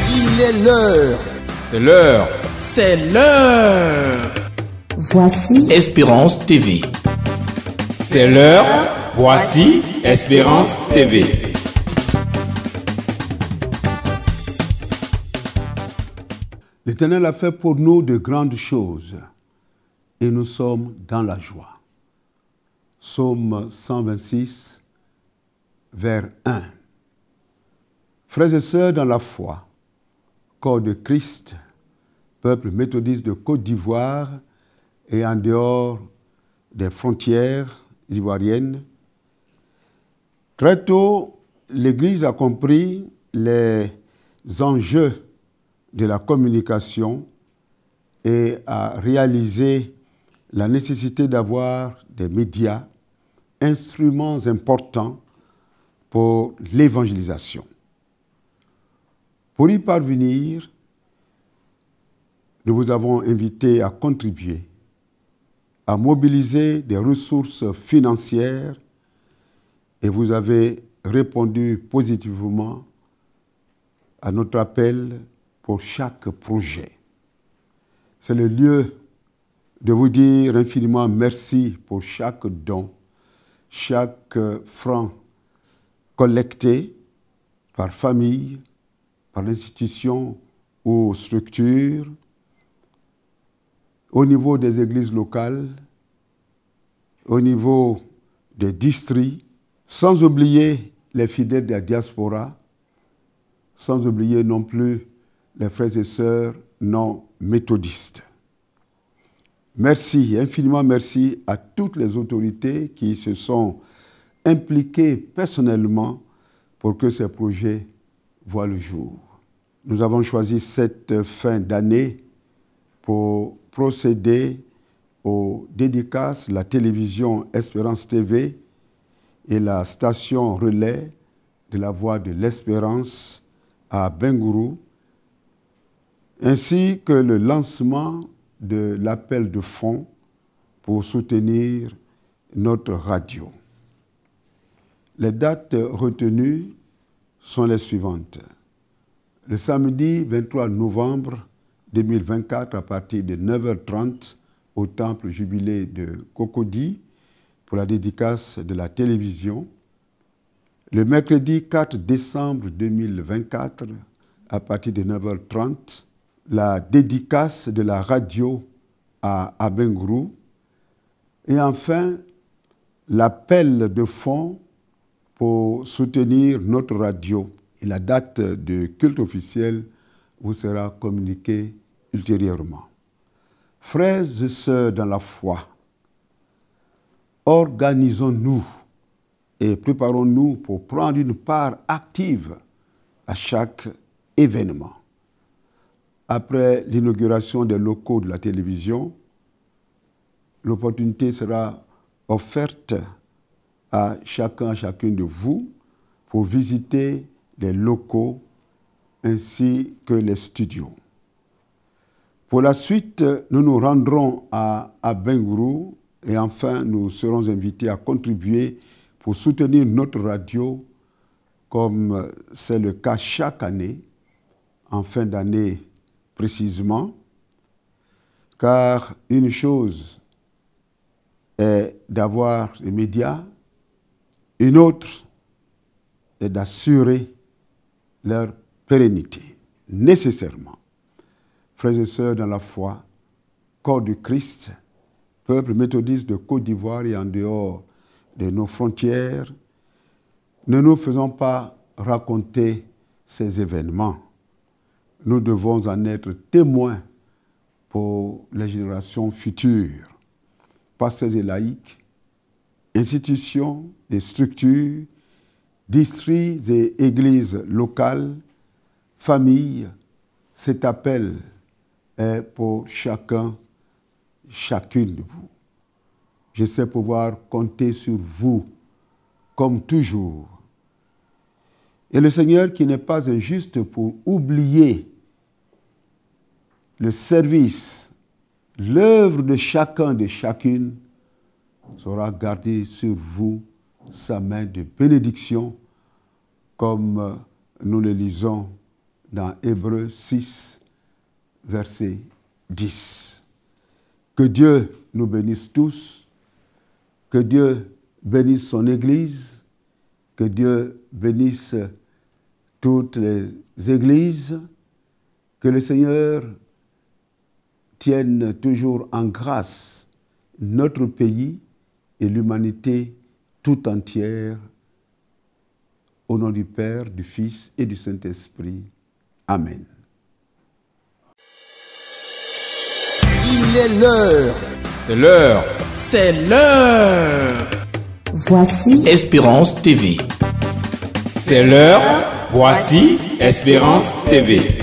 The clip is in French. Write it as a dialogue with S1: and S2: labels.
S1: Il est l'heure.
S2: C'est l'heure.
S3: C'est l'heure.
S4: Voici
S1: Espérance TV.
S2: C'est l'heure. Voici Espérance TV.
S5: L'Éternel a fait pour nous de grandes choses et nous sommes dans la joie. Psaume 126, vers 1. Frères et sœurs dans la foi, corps de Christ, peuple méthodiste de Côte d'Ivoire et en dehors des frontières ivoiriennes, très tôt, l'Église a compris les enjeux de la communication et a réalisé la nécessité d'avoir des médias, instruments importants pour l'évangélisation. Pour y parvenir, nous vous avons invité à contribuer, à mobiliser des ressources financières et vous avez répondu positivement à notre appel pour chaque projet. C'est le lieu de vous dire infiniment merci pour chaque don, chaque franc collecté par famille, par l'institution ou structure, au niveau des églises locales, au niveau des districts, sans oublier les fidèles de la diaspora, sans oublier non plus les frères et sœurs non méthodistes. Merci, infiniment merci à toutes les autorités qui se sont impliquées personnellement pour que ces projets voient le jour. Nous avons choisi cette fin d'année pour procéder aux dédicaces, la télévision Espérance TV et la station relais de la Voix de l'Espérance à Bengourou, ainsi que le lancement de l'appel de fonds pour soutenir notre radio. Les dates retenues sont les suivantes. Le samedi 23 novembre 2024 à partir de 9h30 au temple jubilé de Cocody pour la dédicace de la télévision. Le mercredi 4 décembre 2024 à partir de 9h30, la dédicace de la radio à Abengourou. Et enfin, l'appel de fonds pour soutenir notre radio. Et la date de culte officiel vous sera communiquée ultérieurement. Frères et sœurs dans la foi, organisons-nous et préparons-nous pour prendre une part active à chaque événement. Après l'inauguration des locaux de la télévision, l'opportunité sera offerte à chacune de vous pour visiter les locaux ainsi que les studios. Pour la suite, nous nous rendrons à Bengourou et enfin nous serons invités à contribuer pour soutenir notre radio comme c'est le cas chaque année, en fin d'année précisément, car une chose est d'avoir les médias, une autre est d'assurer leur pérennité, nécessairement. Frères et sœurs dans la foi, corps du Christ, peuple méthodiste de Côte d'Ivoire et en dehors de nos frontières, ne nous faisons pas raconter ces événements. Nous devons en être témoins pour les générations futures. Pasteurs et laïcs, institutions et structures, districts et églises locales, familles, cet appel est pour chacun, chacune de vous. Je sais pouvoir compter sur vous, comme toujours. Et le Seigneur, qui n'est pas injuste pour oublier le service, l'œuvre de chacun, de chacune, saura garder sur vous sa main de bénédiction, comme nous le lisons dans Hébreux 6, verset 10. Que Dieu nous bénisse tous, que Dieu bénisse son Église, que Dieu bénisse toutes les églises, que le Seigneur tienne toujours en grâce notre pays et l'humanité tout entière. Au nom du Père, du Fils et du Saint-Esprit. Amen.
S1: Il est l'heure.
S2: C'est l'heure.
S3: C'est l'heure.
S4: Voici
S1: Espérance TV.
S2: C'est l'heure. Voici Espérance TV.